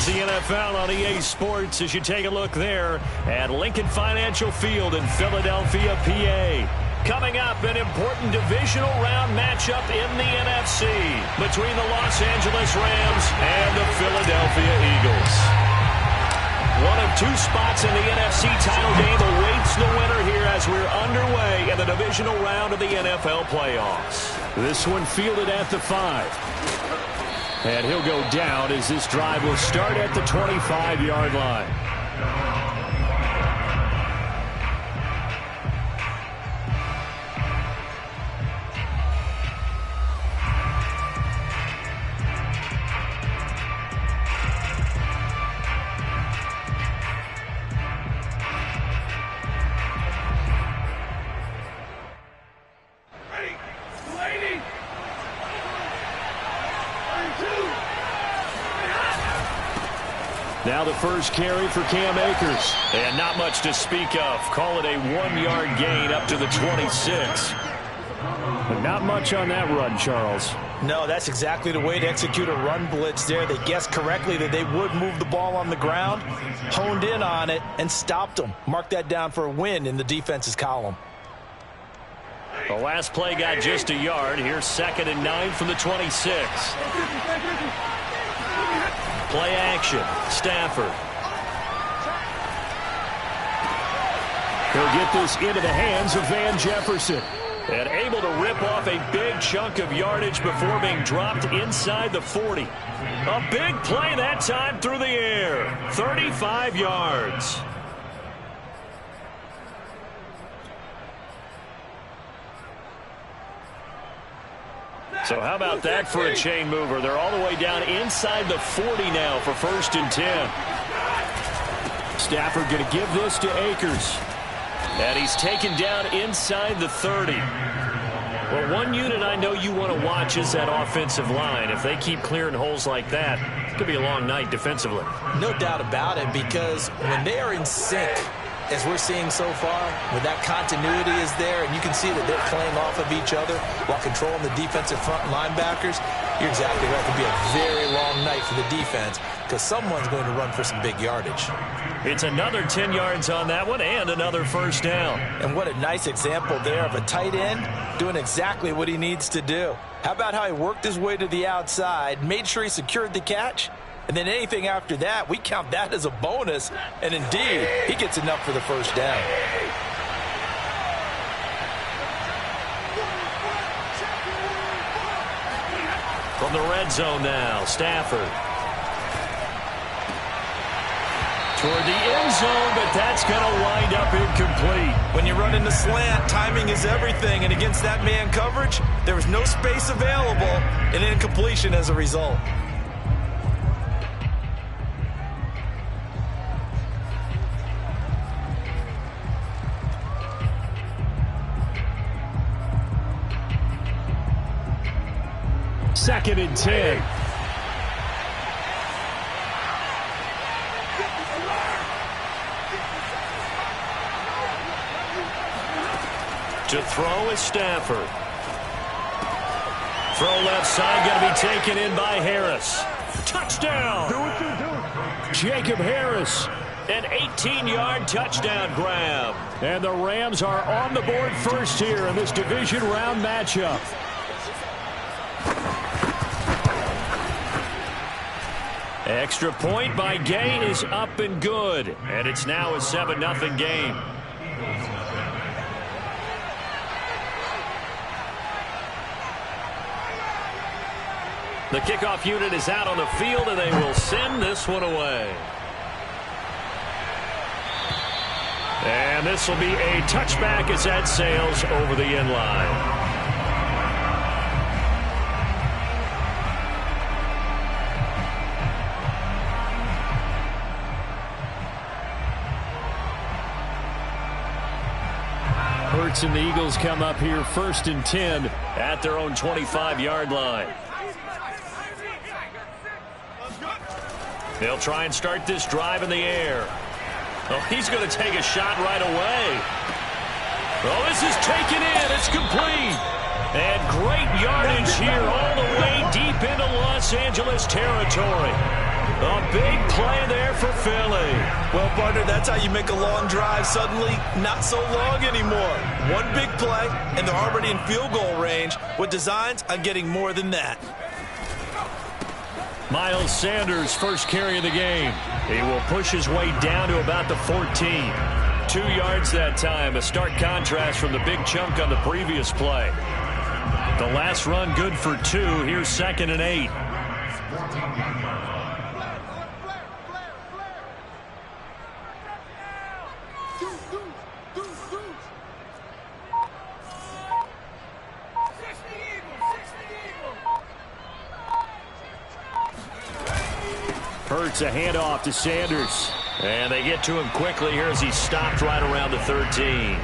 the NFL on EA Sports as you take a look there at Lincoln Financial Field in Philadelphia, PA. Coming up, an important divisional round matchup in the NFC between the Los Angeles Rams and the Philadelphia Eagles. One of two spots in the NFC title game awaits the winner here as we're underway in the divisional round of the NFL playoffs. This one fielded at the 5. And he'll go down as this drive will start at the 25-yard line. Now the first carry for Cam Akers. And not much to speak of. Call it a 1-yard gain up to the 26. But not much on that run, Charles. No, that's exactly the way to execute a run blitz there. They guessed correctly that they would move the ball on the ground, honed in on it, and stopped them. Mark that down for a win in the defense's column. The last play got just a yard. Here's 2nd and 9 from the 26. Play action. Stafford. He'll get this into the hands of Van Jefferson. And able to rip off a big chunk of yardage before being dropped inside the 40. A big play that time through the air. 35 yards. So how about that for a chain mover? They're all the way down inside the 40 now for 1st and 10. Stafford going to give this to Akers. And he's taken down inside the 30. Well, one unit I know you want to watch is that offensive line. If they keep clearing holes like that, it could be a long night defensively. No doubt about it, because when they are in sync, as we're seeing so far, when that continuity is there and you can see that they're playing off of each other while controlling the defensive front linebackers, you're exactly right. It could be a very long night for the defense because someone's going to run for some big yardage. It's another 10 yards on that one and another 1st down. And what a nice example there of a tight end doing exactly what he needs to do. How about how he worked his way to the outside, made sure he secured the catch, and then anything after that, we count that as a bonus. And indeed, he gets enough for the 1st down. From the red zone now, Stafford. Toward the end zone, but that's going to wind up incomplete. When you run into slant, timing is everything. And against that man coverage, there was no space available, and incompletion as a result. Second and 10. To throw is Stafford. Throw left side, going to be taken in by Harris. Touchdown! Jacob Harris. An 18-yard touchdown grab. And the Rams are on the board first here in this division round matchup. Extra point by Gay is up and good. And it's now a 7-0 game. The kickoff unit is out on the field, and they will send this one away. And this will be a touchback as that sails over the end line. Hurts and the Eagles come up here 1st and 10 at their own 25-yard line. They'll try and start this drive in the air. Oh, he's going to take a shot right away. Oh, this is taken in. It's complete. And great yardage here all the way deep into Los Angeles territory. A big play there for Philly. Well, partner, that's how you make a long drive suddenly not so long anymore. One big play, and they're already in field goal range with designs on getting more than that. Miles Sanders first carry of the game. He will push his way down to about the 14. 2 yards that time, a stark contrast from the big chunk on the previous play. The last run good for 2. Here's 2nd and 8. Hurts a handoff to Sanders. And they get to him quickly here as he stopped right around the 13.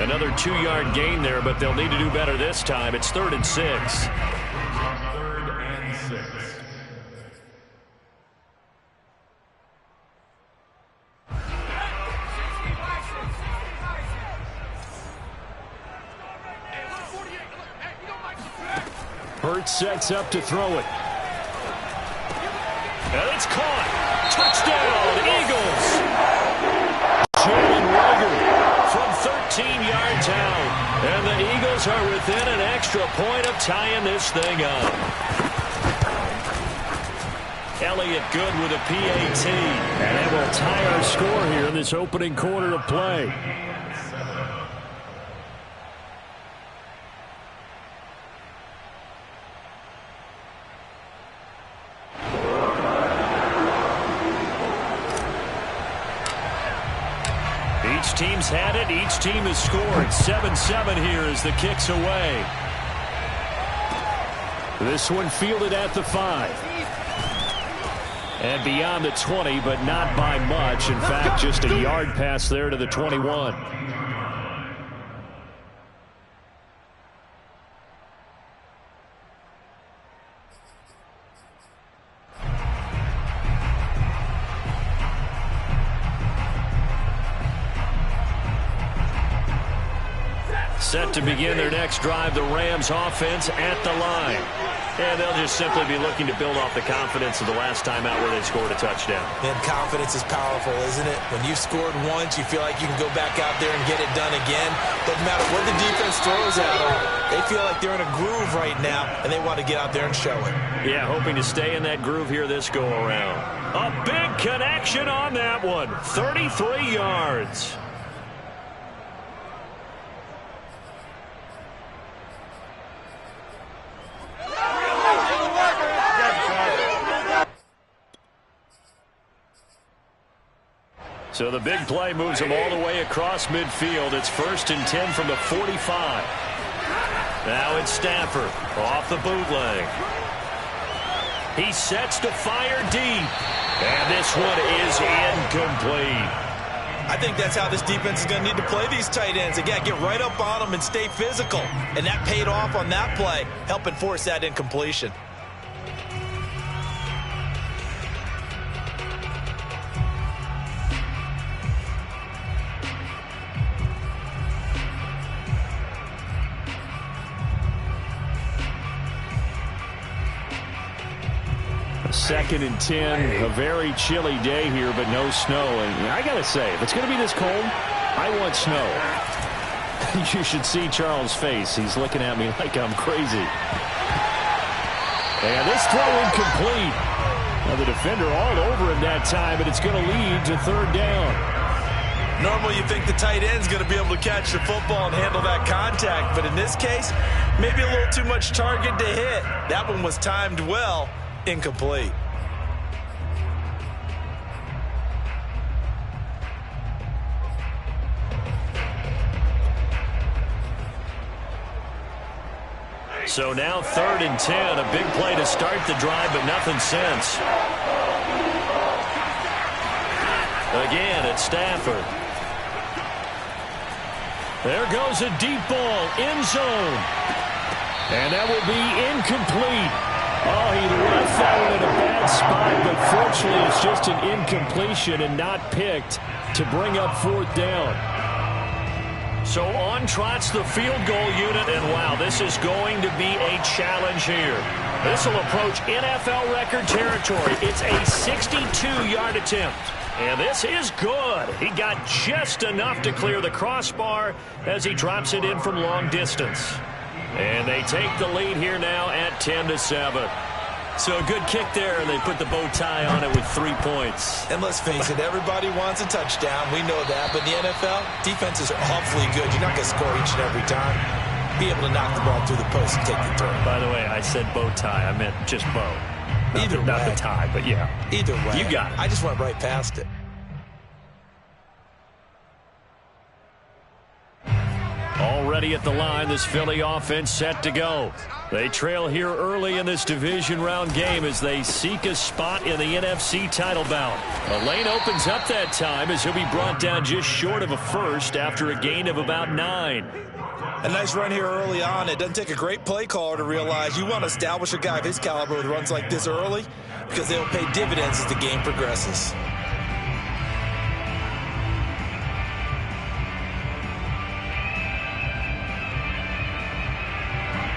Another 2-yard gain there, but they'll need to do better this time. It's 3rd and 6. 3rd and 6. Hurts sets up to throw it. And it's caught. Touchdown, Eagles. Jalen Reagor from 13 yards out. And the Eagles are within an extra point of tying this thing up. Elliott good with a PAT. And that will tie our score here in this opening quarter of play. Each team's had it. Each team has scored. 7-7 here as the kick's away. This one fielded at the 5. And beyond the 20, but not by much. In fact, just a yard pass there to the 21. Set to begin their next drive, the Rams offense at the line. And they'll just simply be looking to build off the confidence of the last time out where they scored a touchdown. And confidence is powerful, isn't it? When you've scored once, you feel like you can go back out there and get it done again. Doesn't matter what the defense throws at them. They feel like they're in a groove right now, and they want to get out there and show it. Yeah, hoping to stay in that groove here this go-around. A big connection on that one. 33 yards. So the big play moves him all the way across midfield. It's 1st and 10 from the 45. Now it's Stafford off the bootleg. He sets to fire deep. And this one is incomplete. I think that's how this defense is going to need to play these tight ends. Again, get right up on them and stay physical. And that paid off on that play, helping force that incompletion. Second and 10, a very chilly day here, but no snow. And I got to say, if it's going to be this cold, I want snow. You should see Charles' face. He's looking at me like I'm crazy. And this throw incomplete. Now the defender all over him that time, but it's going to lead to 3rd down. Normally you think the tight end's going to be able to catch the football and handle that contact, but in this case, maybe a little too much target to hit. That one was timed well. Incomplete. So now 3rd and 10, a big play to start the drive, but nothing since. Again, it's Stafford. There goes a deep ball, end zone. And that will be incomplete. Oh, he left that one in a bad spot, but fortunately it's just an incompletion and not picked to bring up 4th down. So on trots the field goal unit, and wow, this is going to be a challenge here. This will approach NFL record territory. It's a 62-yard attempt. And this is good. He got just enough to clear the crossbar as he drops it in from long distance. And they take the lead here now at 10-7. So a good kick there, and they put the bow tie on it with 3 points. And let's face it, everybody wants a touchdown. We know that. But in the NFL, defenses are awfully good. You're not going to score each and every time. Be able to knock the ball through the post and take the throw. By the way, I said bow tie. I meant just bow. Not the tie, but yeah. Either way. You got it. I just went right past it. Already at the line, this Philly offense set to go. They trail here early in this division round game as they seek a spot in the NFC title bout. A lane opens up that time as he'll be brought down just short of a first after a gain of about 9. A nice run here early on. It doesn't take a great play caller to realize you want to establish a guy of his caliber with runs like this early because they'll pay dividends as the game progresses.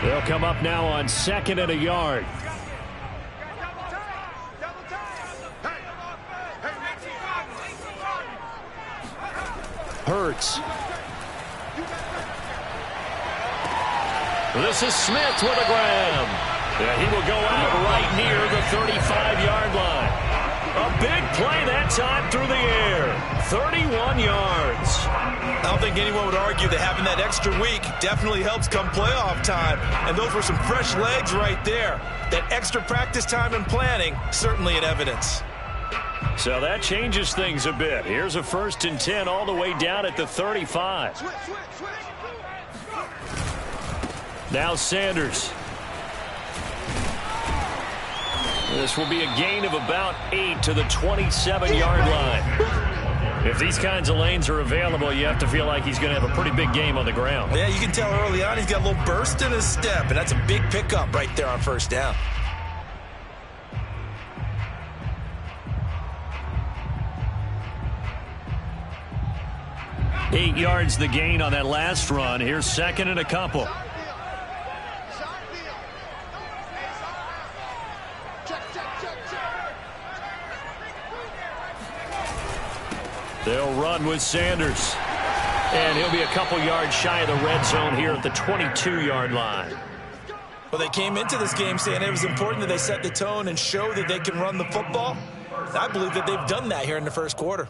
They'll come up now on 2nd and a yard. Hurts. This is Smith with a grab. Yeah, he will go out right near the 35-yard line. A big play that time through the air. 31 yards. I don't think anyone would argue that having that extra week definitely helps come playoff time. And those were some fresh legs right there. That extra practice time and planning, certainly in evidence. So that changes things a bit. Here's a 1st and 10 all the way down at the 35. Now Sanders. This will be a gain of about 8 to the 27-yard line. If these kinds of lanes are available, you have to feel like he's going to have a pretty big game on the ground. Yeah, you can tell early on he's got a little burst in his step, and that's a big pickup right there on 1st down. Eight yards the gain on that last run. Here's 2nd and a couple. They'll run with Sanders. And he'll be a couple yards shy of the red zone here at the 22-yard line. Well, they came into this game saying it was important that they set the tone and show that they can run the football. I believe that they've done that here in the 1st quarter.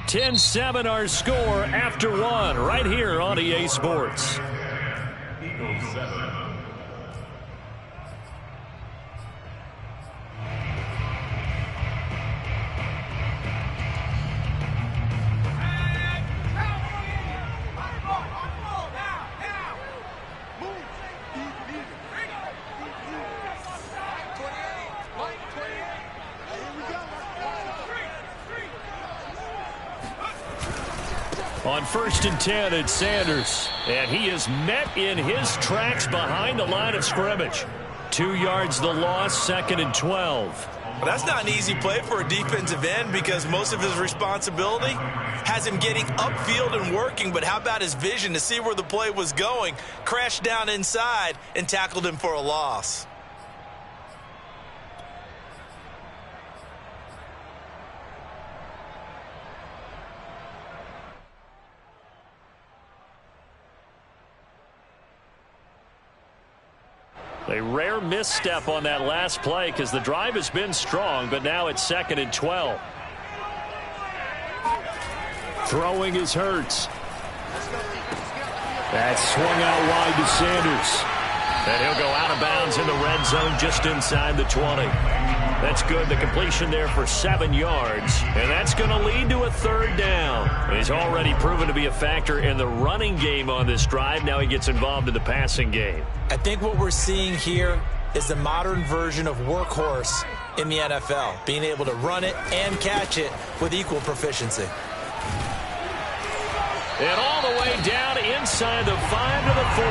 (10-7) our score after 1 right here on EA Sports. Eagles 7. On 1st and 10, it's Sanders. And he is met in his tracks behind the line of scrimmage. 2 yards the loss, 2nd and 12. Well, that's not an easy play for a defensive end because most of his responsibility has him getting upfield and working. But how about his vision to see where the play was going? Crashed down inside and tackled him for a loss. A rare misstep on that last play because the drive has been strong, but now it's 2nd and 12. Throwing is Hurts. That's swung out wide to Sanders. And he'll go out of bounds in the red zone just inside the 20. That's good. The completion there for 7 yards. And that's going to lead to a 3rd down. He's already proven to be a factor in the running game on this drive. Now he gets involved in the passing game. I think what we're seeing here is the modern version of workhorse in the NFL, being able to run it and catch it with equal proficiency. And all the way down inside the 5 to the 4.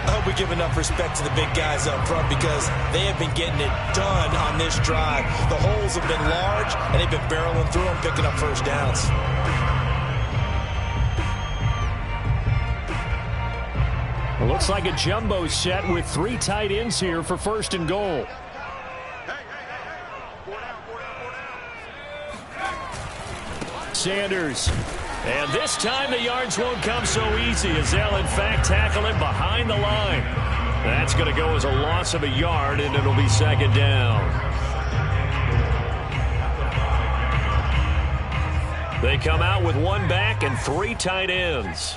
I hope hope we give enough respect to the big guys up front because they have been getting it done on this drive. The holes have been large, and they've been barreling through them, picking up first downs. It looks like a jumbo set with 3 tight ends here for first and goal. Sanders. And this time the yards won't come so easy as they'll in fact tackle him behind the line. That's going to go as a loss of a yard, and it'll be second down. They come out with 1 back and 3 tight ends.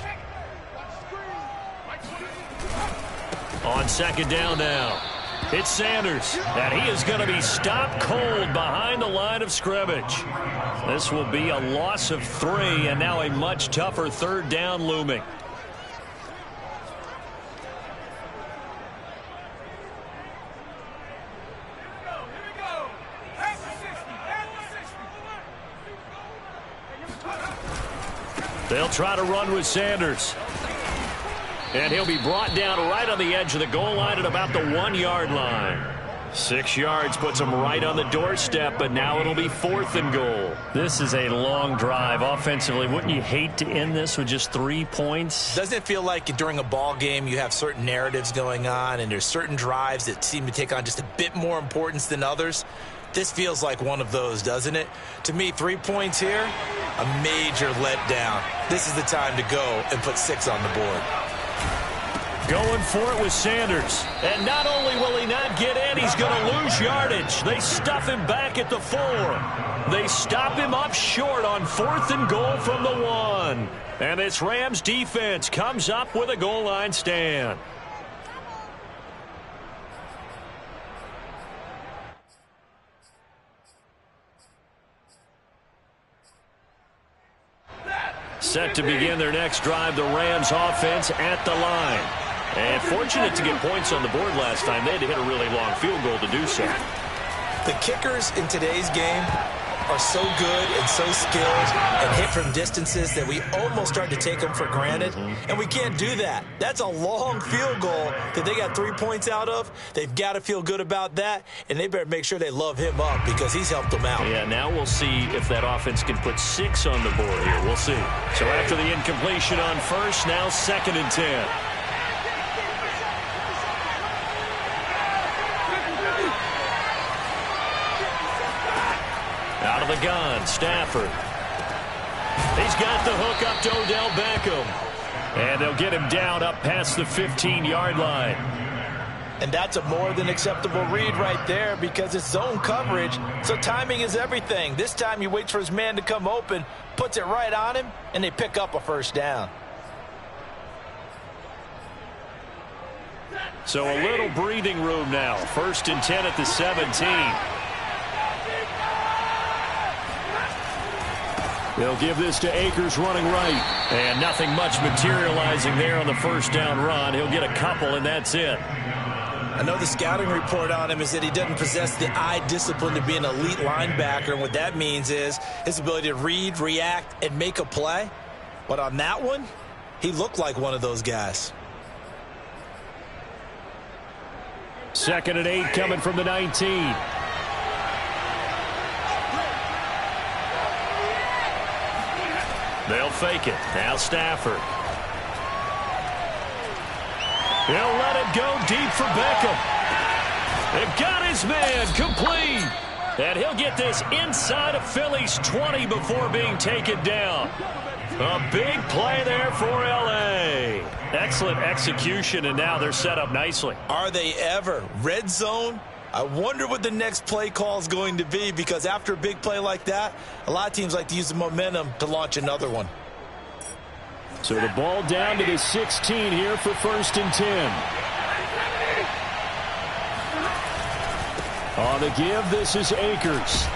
On second down now, it's Sanders, and he is going to be stopped cold behind the line of scrimmage. This will be a loss of 3, and now a much tougher third down looming. They'll try to run with Sanders. And he'll be brought down right on the edge of the goal line at about the 1-yard line. 6 yards puts him right on the doorstep, but now it'll be 4th and goal. This is a long drive offensively. Wouldn't you hate to end this with just 3 points? Doesn't it feel like during a ball game you have certain narratives going on and there's certain drives that seem to take on just a bit more importance than others? This feels like one of those, doesn't it? To me, 3 points here, a major letdown. This is the time to go and put 6 on the board. Going for it with Sanders. And not only will he not get in, he's going to lose yardage. They stuff him back at the 4. They stop him up short on 4th and goal from the 1. And this Rams defense comes up with a goal line stand. Set to begin their next drive, the Rams offense at the line. And fortunate to get points on the board last time. They had to hit a really long field goal to do so. The kickers in today's game are so good and so skilled and hit from distances that we almost start to take them for granted. And we can't do that. That's a long field goal that they got 3 points out of. They've got to feel good about that, and they better make sure they love him up because he's helped them out. Yeah, now we'll see if that offense can put 6 on the board here. We'll see. So after the incompletion on first, now 2nd and 10. Out of the gun, Stafford. He's got the hook up to Odell Beckham. And they'll get him down up past the 15-yard line. And that's a more than acceptable read right there because it's zone coverage, so timing is everything. This time he waits for his man to come open, puts it right on him, and they pick up a first down. So a little breathing room now. 1st and 10 at the 17. They'll give this to Akers running right. And nothing much materializing there on the first down run. He'll get a couple, and that's it. I know the scouting report on him is that he doesn't possess the eye discipline to be an elite linebacker. And what that means is his ability to read, react, and make a play. But on that one, he looked like one of those guys. 2nd and 8 coming from the 19. They'll fake it. Now Stafford. He'll let it go deep for Beckham. They've got his man complete. And he'll get this inside of Philly's 20 before being taken down. A big play there for L.A. Excellent execution, and now they're set up nicely. Are they ever? Red zone? I wonder what the next play call is going to be because after a big play like that, a lot of teams like to use the momentum to launch another one. So the ball down to the 16 here for 1st and 10. On the give, this is Akers.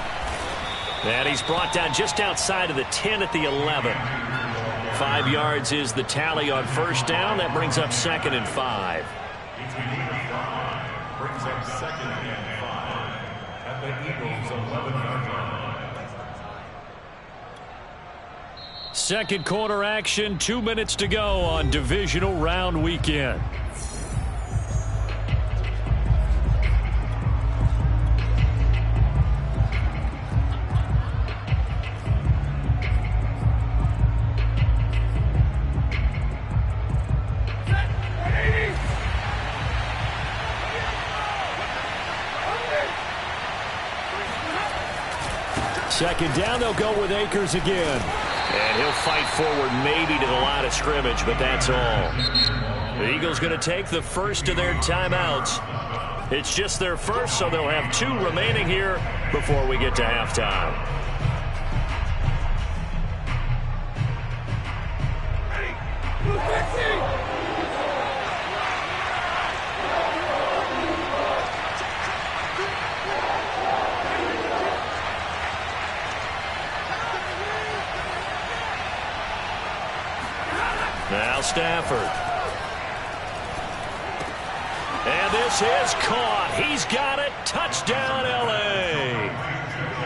And he's brought down just outside of the 10 at the 11. 5 yards is the tally on first down. That brings up 2nd and 5. Brings up 2nd and 5 at the Eagles' 11-yard line. Second quarter action, 2 minutes to go on divisional round weekend. Second down, they'll go with Akers again. And he'll fight forward maybe to the line of scrimmage, but that's all. The Eagles going to take the first of their timeouts. It's just their first, so they'll have 2 remaining here before we get to halftime. Now Stafford. And this is caught. He's got it. Touchdown, L.A.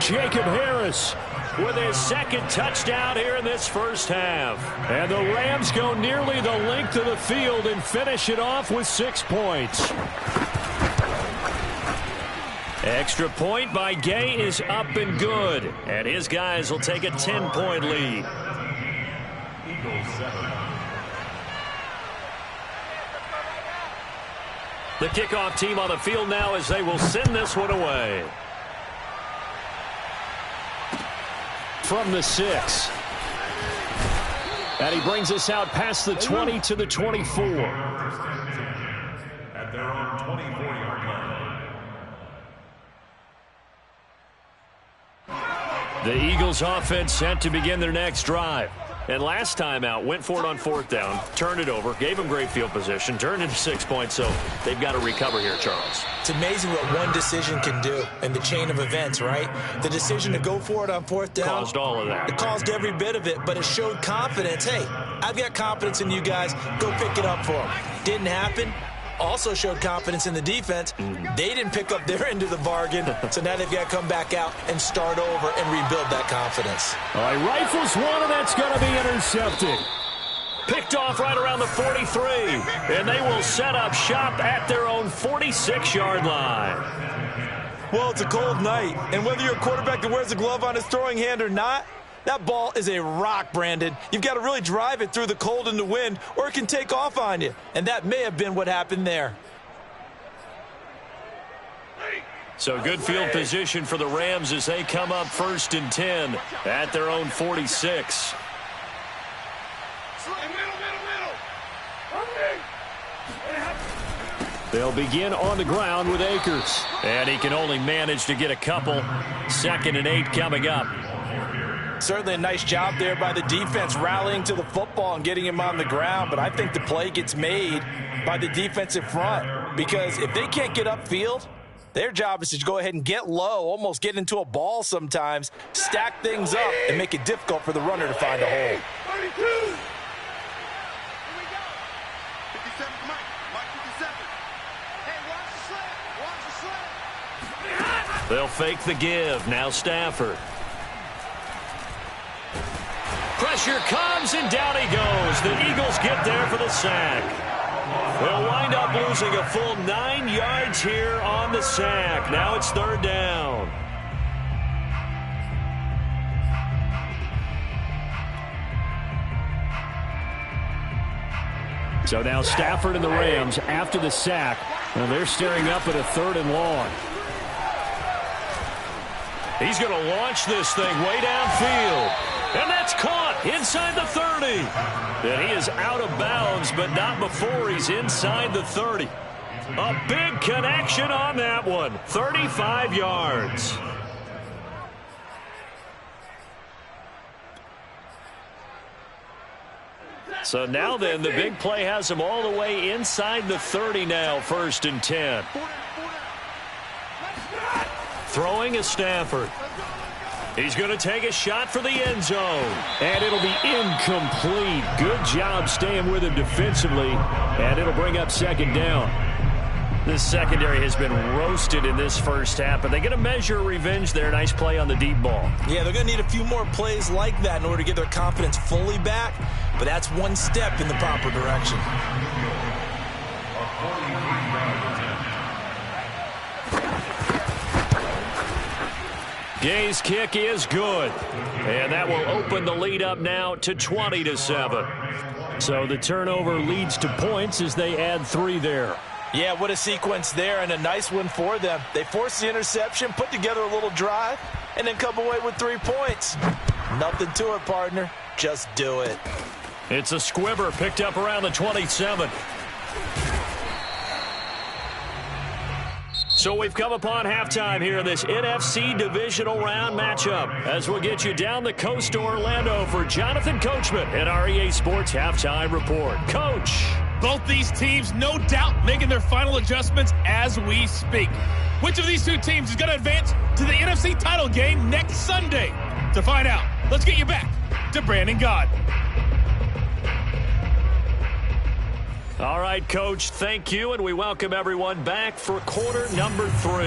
Jacob Harris with his second touchdown here in this first half. And the Rams go nearly the length of the field and finish it off with 6 points. Extra point by Gay is up and good. And his guys will take a 10-point lead. Eagles 7. The kickoff team on the field now as they will send this one away. From the 6. And he brings us out past the 20 to the 24. At their own 24-yard line. The Eagles offense set to begin their next drive. And last time out, went for it on 4th down, turned it over, gave them great field position, turned into 6 points, so they've got to recover here, Charles. It's amazing what one decision can do in the chain of events, right? The decision to go for it on 4th down. Caused all of that. It caused every bit of it, but it showed confidence. Hey, I've got confidence in you guys. Go pick it up for them. Didn't happen. Also showed confidence in the defense. They didn't pick up their end of the bargain, so now they've got to come back out and start over and rebuild that confidence. All right, rifles one, and that's going to be intercepted. Picked off right around the 43, and they will set up shop at their own 46-yard line. Well, it's a cold night, and whether you're a quarterback that wears a glove on his throwing hand or not, that ball is a rock, Brandon. You've got to really drive it through the cold and the wind, or it can take off on you. And that may have been what happened there. So good field position for the Rams as they come up 1st and 10 at their own 46. They'll begin on the ground with Akers. And he can only manage to get a couple. 2nd and 8 coming up. Certainly a nice job there by the defense rallying to the football and getting him on the ground, but I think the play gets made by the defensive front because if they can't get upfield, their job is to go ahead and get low, almost get into a ball sometimes, stack things up, and make it difficult for the runner to find a hole. 32. Here we go. 57, Mike 57. Hey, watch the slip. They'll fake the give. Now Stafford. Pressure comes, and down he goes. The Eagles get there for the sack. They'll wind up losing a full 9 yards here on the sack. Now it's 3rd down. So now Stafford and the Rams, after the sack, well, they're staring up at a 3rd and long. He's going to launch this thing way downfield. And that's caught inside the 30. And he is out of bounds, but not before he's inside the 30. A big connection on that one. 35 yards. So now then, the big play has him all the way inside the 30 now, 1st and 10. Throwing is Stafford. He's going to take a shot for the end zone. And it'll be incomplete. Good job staying with him defensively. And it'll bring up 2nd down. This secondary has been roasted in this first half, but they're going to measure revenge there. Nice play on the deep ball. Yeah, they're going to need a few more plays like that in order to get their confidence fully back. But that's one step in the proper direction. Gay's kick is good. And that will open the lead up now to 20-7. So the turnover leads to points as they add 3 there. Yeah, what a sequence there, and a nice one for them. They forced the interception, put together a little drive, and then come away with 3 points. Nothing to it, partner. Just do it. It's a squibber picked up around the 27. So we've come upon halftime here in this NFC divisional round matchup as we'll get you down the coast to Orlando for Jonathan Coachman at our EA Sports Halftime Report. Coach. Both these teams, no doubt, making their final adjustments as we speak. Which of these two teams is going to advance to the NFC title game next Sunday? To find out, let's get you back to Brandon God. All right, Coach, thank you, and we welcome everyone back for quarter number 3.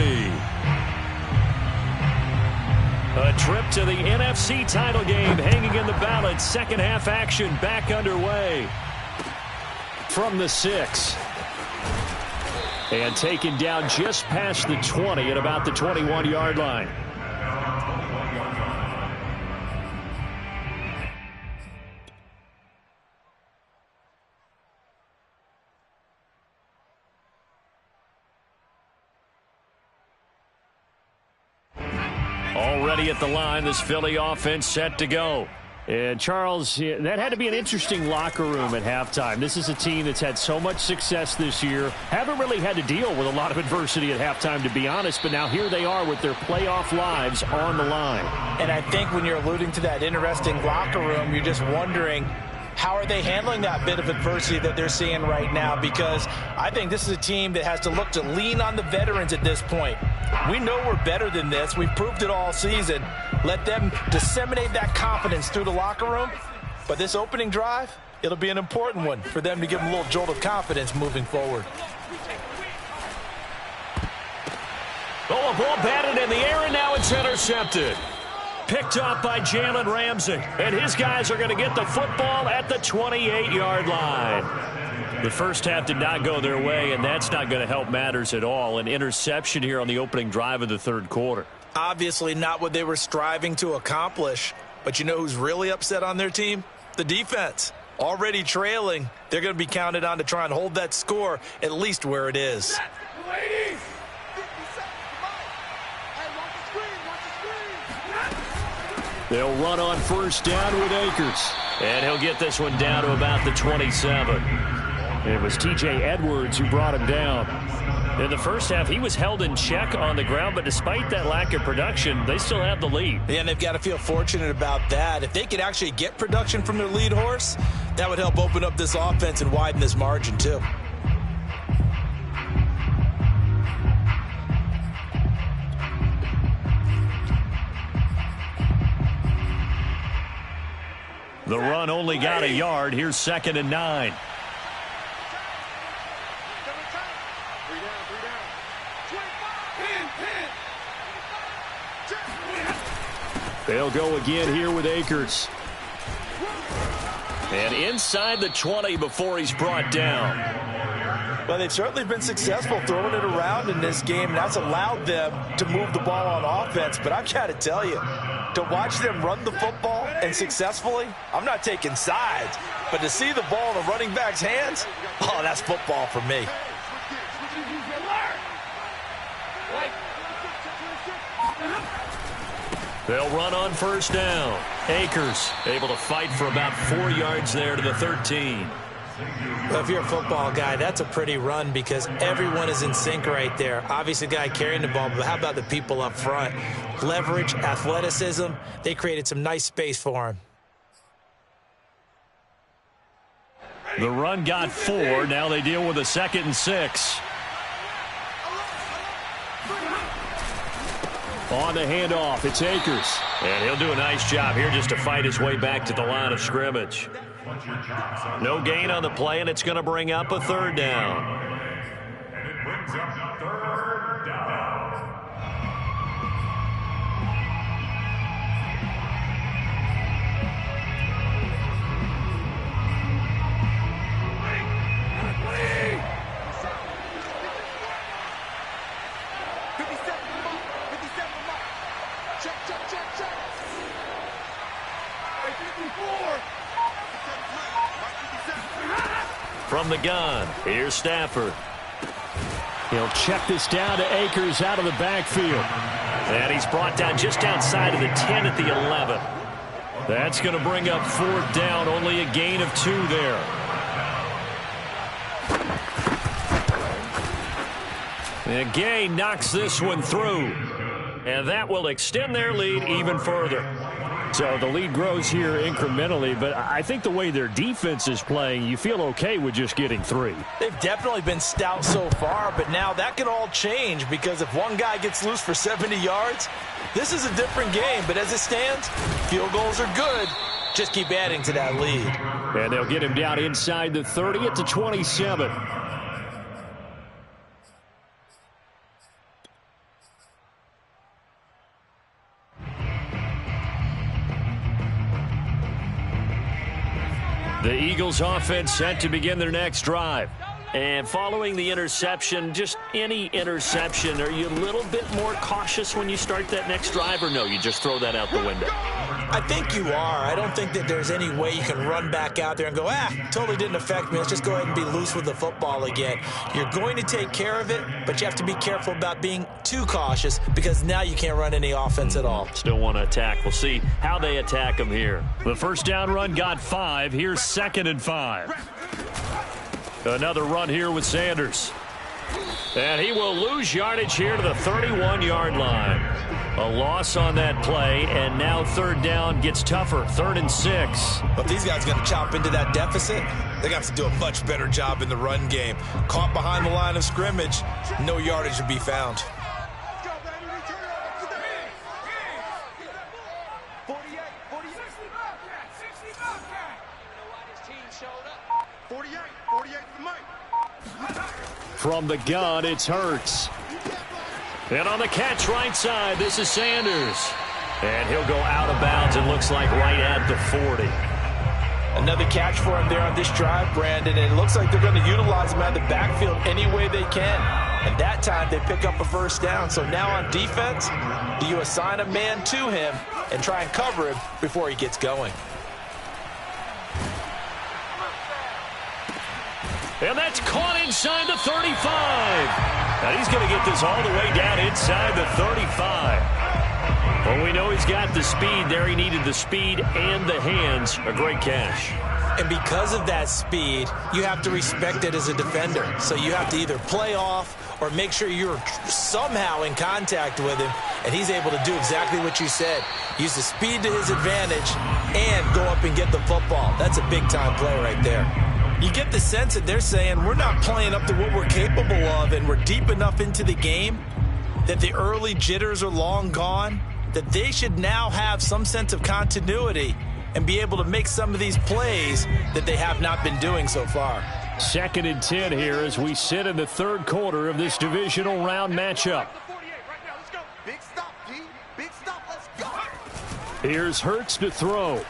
A trip to the NFC title game hanging in the balance. Second half action back underway. From the 6. And taken down just past the 20 at about the 21-yard line. Already at the line, this Philly offense set to go. And, Charles, that had to be an interesting locker room at halftime. This is a team that's had so much success this year. Haven't really had to deal with a lot of adversity at halftime, to be honest. But now here they are with their playoff lives on the line. And I think when you're alluding to that interesting locker room, you're just wondering, how are they handling that bit of adversity that they're seeing right now? Because I think this is a team that has to look to lean on the veterans at this point. We know we're better than this. We've proved it all season. Let them disseminate that confidence through the locker room. But this opening drive, it'll be an important one for them to give them a little jolt of confidence moving forward. Oh, a ball batted in the air, and now it's intercepted. Picked up by Jalen Ramsey. And his guys are going to get the football at the 28-yard line. The first half did not go their way, and that's not going to help matters at all. An interception here on the opening drive of the third quarter. Obviously not what they were striving to accomplish. But you know who's really upset on their team? The defense. Already trailing. They're going to be counted on to try and hold that score at least where it is. Ladies. They'll run on first down with Akers. And he'll get this one down to about the 27. It was T.J. Edwards who brought him down. In the first half, he was held in check on the ground, but despite that lack of production, they still have the lead. Yeah, and they've got to feel fortunate about that. If they could actually get production from their lead horse, that would help open up this offense and widen this margin too. The run only got a yard. Here's 2nd and 9. They'll go again here with Akers. And inside the 20 before he's brought down. Well, they've certainly been successful throwing it around in this game, and that's allowed them to move the ball on offense. But I've got to tell you, to watch them run the football and successfully, I'm not taking sides, but to see the ball in a running back's hands, oh, that's football for me. They'll run on first down. Akers able to fight for about 4 yards there to the 13. Well, if you're a football guy, that's a pretty run because everyone is in sync right there. Obviously, the guy carrying the ball, but how about the people up front? Leverage, athleticism, they created some nice space for him. The run got 4. Now they deal with a 2nd and 6. On the handoff, it's Akers. And he'll do a nice job here just to fight his way back to the line of scrimmage. No gain on the play, and it's going to bring up a 3rd down. And it brings up 3rd down. From the gun, here's Stafford. He'll check this down to Akers out of the backfield. And he's brought down just outside of the 10 at the 11. That's going to bring up 4th down, only a gain of 2 there. And Gay knocks this one through. And that will extend their lead even further. So the lead grows here incrementally, but I think the way their defense is playing, you feel okay with just getting 3. They've definitely been stout so far, but now that can all change because if one guy gets loose for 70 yards, this is a different game. But as it stands, field goals are good. Just keep adding to that lead. And they'll get him down inside the 30 at the 27. The Eagles offense set to begin their next drive. And following the interception, just any interception, are you a little bit more cautious when you start that next drive, or no, you just throw that out the window? I think you are. I don't think that there's any way you can run back out there and go, totally didn't affect me. Let's just go ahead and be loose with the football again. You're going to take care of it, but you have to be careful about being too cautious because now you can't run any offense at all. Still want to attack. We'll see how they attack them here. The first down run got 5. Here's 2nd and 5. Another run here with Sanders. And he will lose yardage here to the 31-yard line. A loss on that play, and now 3rd down gets tougher. 3rd and 6. But these guys are going to chop into that deficit. They're going to have to do a much better job in the run game. Caught behind the line of scrimmage, no yardage to be found. 48 for Mike. From the gun, it's Hurts. And on the catch right side, this is Sanders. And he'll go out of bounds, it looks like right at the 40. Another catch for him there on this drive, Brandon, and it looks like they're going to utilize him out of the backfield any way they can. And that time they pick up a 1st down. So now on defense, do you assign a man to him and try and cover him before he gets going? And that's caught inside the 35. And he's going to get this all the way down inside the 35. Well, we know he's got the speed there. He needed the speed and the hands. A great catch. And because of that speed, you have to respect it as a defender. So you have to either play off or make sure you're somehow in contact with him. And he's able to do exactly what you said. Use the speed to his advantage and go up and get the football. That's a big-time play right there. You get the sense that they're saying we're not playing up to what we're capable of, and we're deep enough into the game that the early jitters are long gone, that they should now have some sense of continuity and be able to make some of these plays that they have not been doing so far. 2nd and 10 here as we sit in the 3rd quarter of this divisional round matchup. Big stop, D. Big stop. Let's go. Here's Hurts to throw.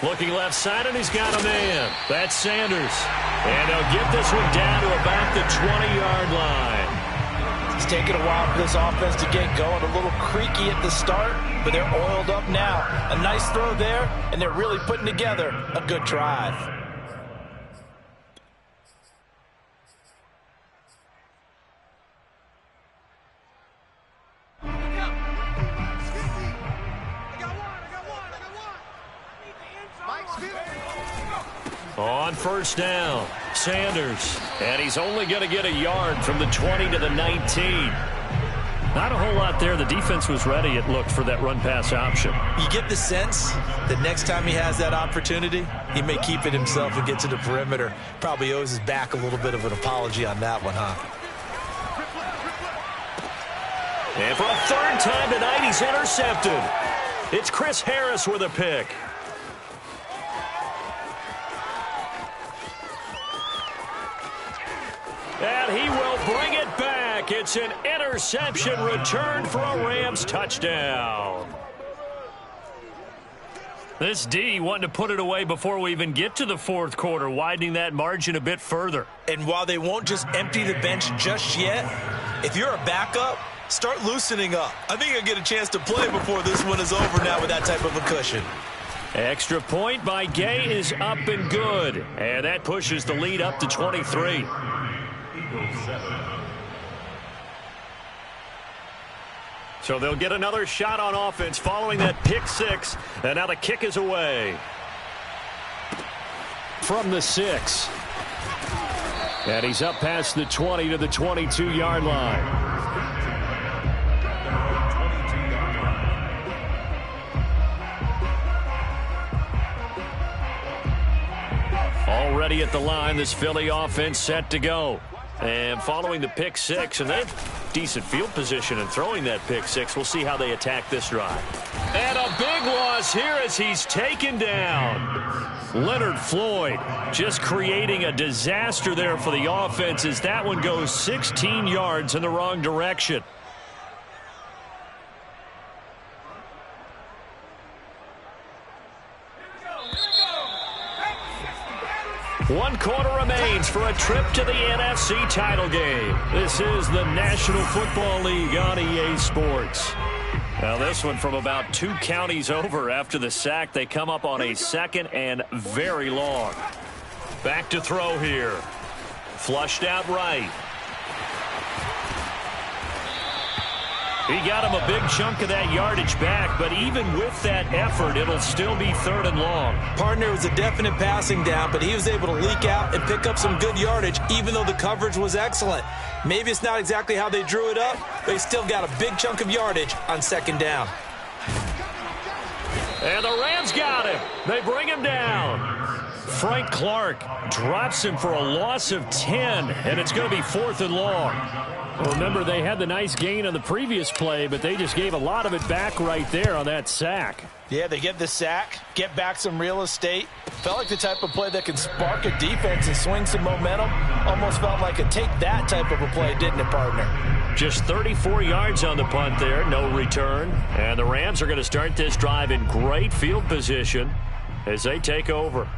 Looking left side, and he's got a man. That's Sanders. And they'll get this one down to about the 20-yard line. It's taken a while for this offense to get going. A little creaky at the start, but they're oiled up now. A nice throw there, and they're really putting together a good drive. On 1st down, Sanders. And he's only going to get a yard from the 20 to the 19. Not a whole lot there. The defense was ready, it looked, for that run-pass option. You get the sense that next time he has that opportunity, he may keep it himself and get to the perimeter. Probably owes his back a little bit of an apology on that one, huh? And for a 3rd time tonight, he's intercepted. It's Chris Harris with a pick. And he will bring it back. It's an interception returned for a Rams touchdown. This D wanting to put it away before we even get to the 4th quarter, widening that margin a bit further. And while they won't just empty the bench just yet, if you're a backup, start loosening up. I think you'll get a chance to play before this one is over now with that type of a cushion. Extra point by Gay is up and good. And that pushes the lead up to 23. So they'll get another shot on offense following that pick six. And now the kick is away. From the 6. And he's up past the 20 to the 22-yard line. Already at the line, this Philly offense set to go. And following the pick six, and they have decent field position in throwing that pick six. We'll see how they attack this drive. And a big loss here as he's taken down. Leonard Floyd just creating a disaster there for the offense as that one goes 16 yards in the wrong direction. One quarter remains for a trip to the NFC title game. This is the National Football League on EA Sports. Now this one from about 2 counties over after the sack. They come up on a 2nd and very long. Back to throw here. Flushed out right. He got him a big chunk of that yardage back, but even with that effort, it'll still be 3rd and long. Partner was a definite passing down, but he was able to leak out and pick up some good yardage, even though the coverage was excellent. Maybe it's not exactly how they drew it up, but he still got a big chunk of yardage on 2nd down. And the Rams got him. They bring him down. Frank Clark drops him for a loss of 10, and it's going to be 4th and long. Well, remember, they had the nice gain on the previous play, but they just gave a lot of it back right there on that sack. Yeah, they get the sack, get back some real estate. Felt like the type of play that can spark a defense and swing some momentum. Almost felt like a take that type of a play, didn't it, partner? Just 34 yards on the punt there, no return. And the Rams are going to start this drive in great field position as they take over.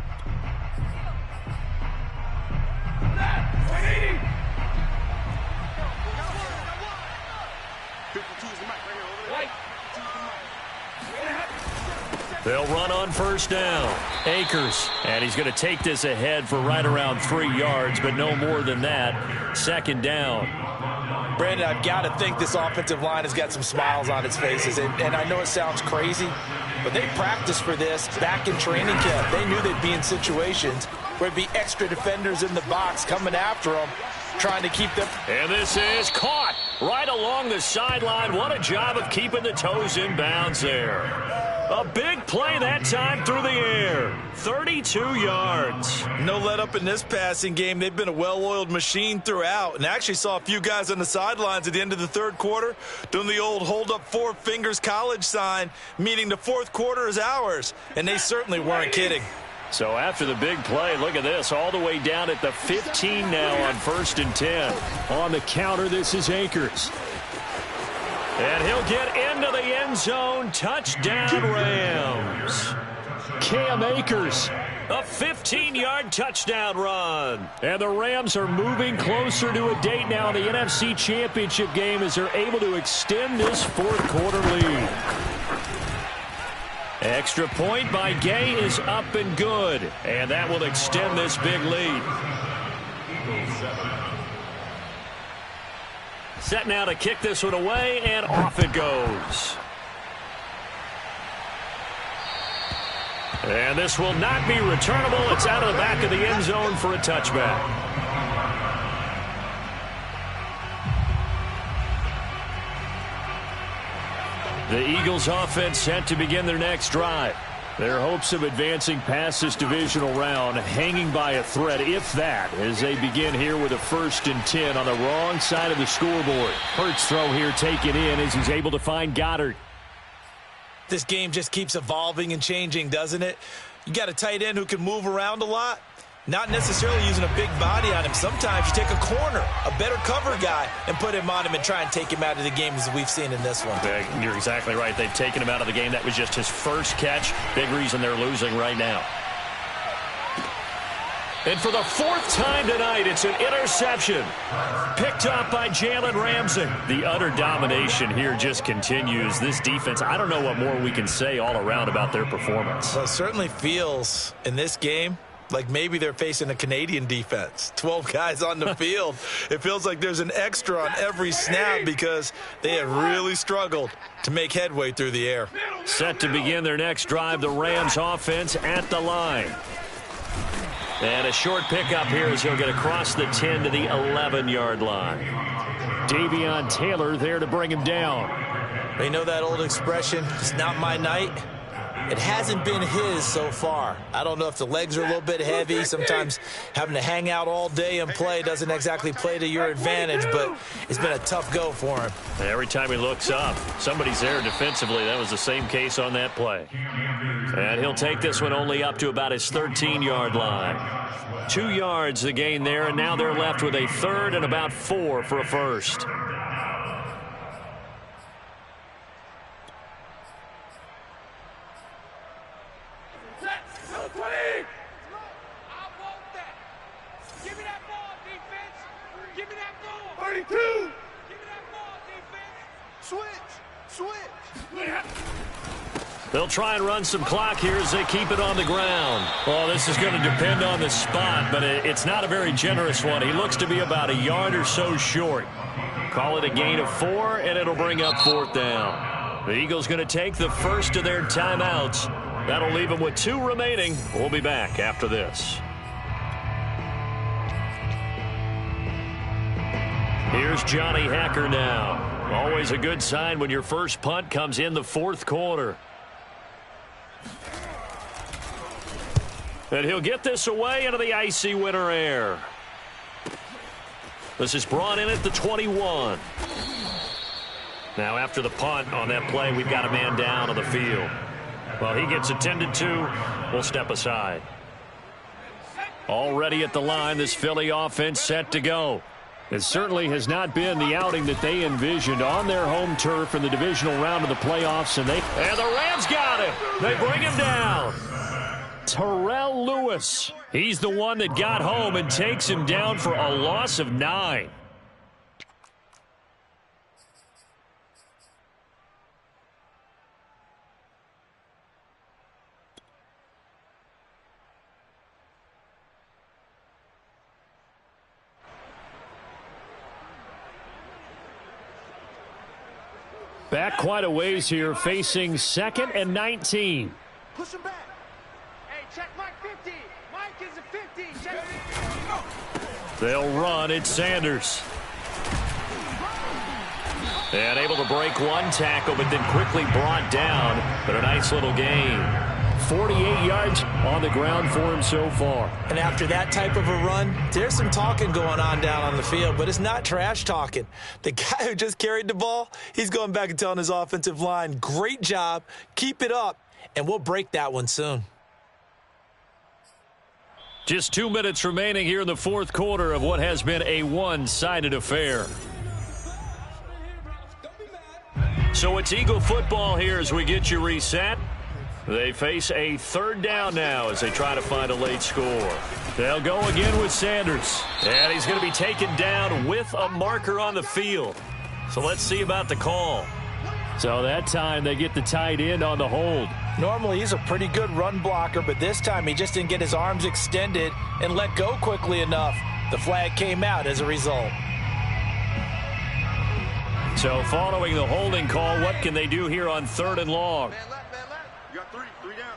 They'll run on 1st down. Akers, and he's going to take this ahead for right around 3 yards, but no more than that. 2nd down. Brandon, I've got to think this offensive line has got some smiles on its faces, and I know it sounds crazy, but they practiced for this back in training camp. They knew they'd be in situations where there'd be extra defenders in the box coming after them, trying to keep them. And this is caught right along the sideline. What a job of keeping the toes in bounds there. A big play that time through the air. 32 yards. No let up in this passing game. They've been a well-oiled machine throughout. And actually saw a few guys on the sidelines at the end of the 3rd quarter doing the old hold up 4 fingers college sign, meaning the 4th quarter is ours. And they certainly weren't kidding. So after the big play, look at this, all the way down at the 15 now on 1st and 10. On the counter, this is Akers. And he'll get into the end zone. Touchdown, Rams. Cam Akers, a 15-yard touchdown run. And the Rams are moving closer to a date now in the NFC Championship game as they're able to extend this 4th quarter lead. Extra point by Gay is up and good. And that will extend this big lead. Set now to kick this one away, and off it goes. And this will not be returnable. It's out of the back of the end zone for a touchback. The Eagles offense set to begin their next drive. Their hopes of advancing past this divisional round hanging by a thread, if that, as they begin here with a 1st and 10 on the wrong side of the scoreboard. Hurts throw here taken in as he's able to find Goddard. This game just keeps evolving and changing, doesn't it? You got a tight end who can move around a lot. Not necessarily using a big body on him. Sometimes you take a corner, a better cover guy, and put him on him and try and take him out of the game as we've seen in this one. You're exactly right. They've taken him out of the game. That was just his first catch. Big reason they're losing right now. And for the 4th time tonight, it's an interception. Picked up by Jalen Ramsey. The utter domination here just continues. This defense, I don't know what more we can say all around about their performance. Well, it certainly feels in this game Like maybe they're facing a Canadian defense. 12 guys on the field. It feels like there's an extra on every snap because they have really struggled to make headway through the air. Set to begin their next drive, the Rams offense at the line. And a short pickup here as he'll get across the 10 to the 11-yard line. Davion Taylor there to bring him down. You know that old expression, it's not my night? It hasn't been his so far. I don't know if the legs are a little bit heavy. Sometimes having to hang out all day and play doesn't exactly play to your advantage, but it's been a tough go for him. Every time he looks up, somebody's there defensively. That was the same case on that play. And he'll take this one only up to about his 13-yard line. 2 yards the gain there, and now they're left with a third and about 4 for a first. They'll try and run some clock here as they keep it on the ground. Well, this is going to depend on the spot, but it's not a very generous one. He looks to be about a yard or so short. Call it a gain of 4, and it'll bring up 4th down. The Eagles going to take the first of their timeouts. That'll leave them with 2 remaining. We'll be back after this. Here's Johnny Hacker now. Always a good sign when your first punt comes in the 4th quarter. And he'll get this away into the icy winter air. This is brought in at the 21. Now after the punt on that play, we've got a man down on the field. Well, he gets attended to. We'll step aside. Already at the line, this Philly offense set to go. It certainly has not been the outing that they envisioned on their home turf in the divisional round of the playoffs. And the Rams got him. They bring him down. Terrell Lewis. He's the one that got home and takes him down for a loss of 9. Back quite a ways here, facing 2nd and 19. Push him back. Hey, check Mike 50. Mike is a 50. Check. They'll run. It's Sanders. And able to break one tackle, but then quickly brought down. But a nice little gain. 48 yards on the ground for him so far. And after that type of a run, there's some talking going on down on the field, but it's not trash talking. The guy who just carried the ball, he's going back and telling his offensive line, great job, keep it up, and we'll break that one soon. Just 2 minutes remaining here in the 4th quarter of what has been a one-sided affair. So it's Eagle football here as we get you reset. They face a 3rd down now as they try to find a late score. They'll go again with Sanders. And he's going to be taken down with a marker on the field. So let's see about the call. So that time they get the tight end on the hold. Normally he's a pretty good run blocker, but this time he just didn't get his arms extended and let go quickly enough. The flag came out as a result. So following the holding call, what can they do here on 3rd and long? You got three down.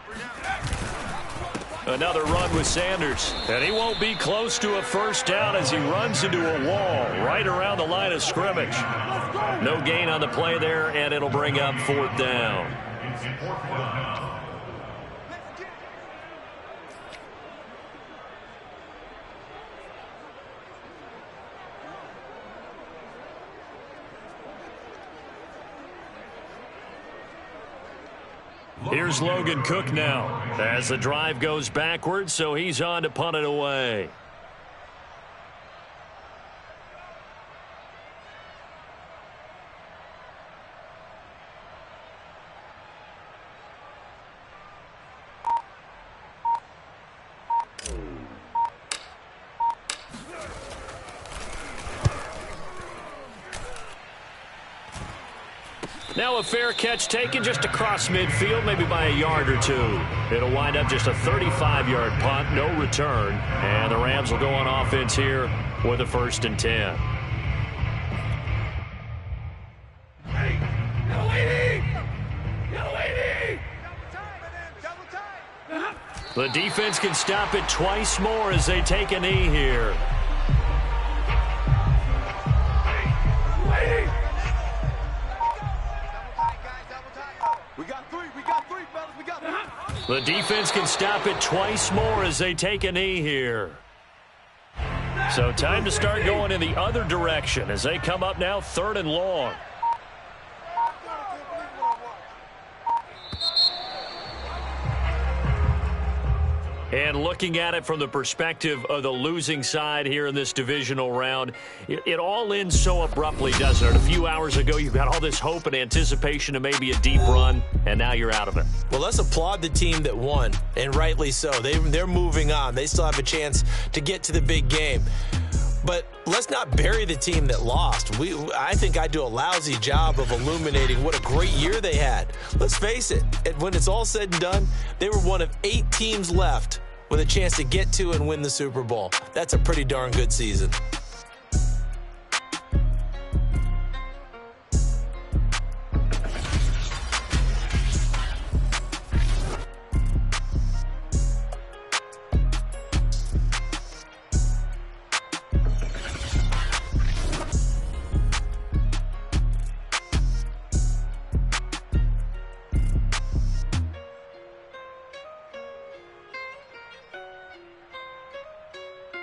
Another run with Sanders. And he won't be close to a first down as he runs into a wall right around the line of scrimmage. No gain on the play there, and it'll bring up 4th down. Here's Logan Cook now as the drive goes backwards, so he's on to punt it away. Now a fair catch taken just across midfield, maybe by a yard or two. It'll wind up just a 35-yard punt, no return. And the Rams will go on offense here with a 1st and 10. The defense can stop it twice more as they take a knee here. The defense can stop it twice more as they take a knee here. So time to start going in the other direction as they come up now 3rd and long. And looking at it from the perspective of the losing side here in this divisional round, it all ends so abruptly, doesn't it? A few hours ago, you got all this hope and anticipation of maybe a deep run, and now you're out of it. Well, let's applaud the team that won, and rightly so. They're moving on. They still have a chance to get to the big game. But let's not bury the team that lost. I think I do a lousy job of illuminating what a great year they had. Let's face it, when it's all said and done, they were one of 8 teams left with a chance to get to and win the Super Bowl. That's a pretty darn good season.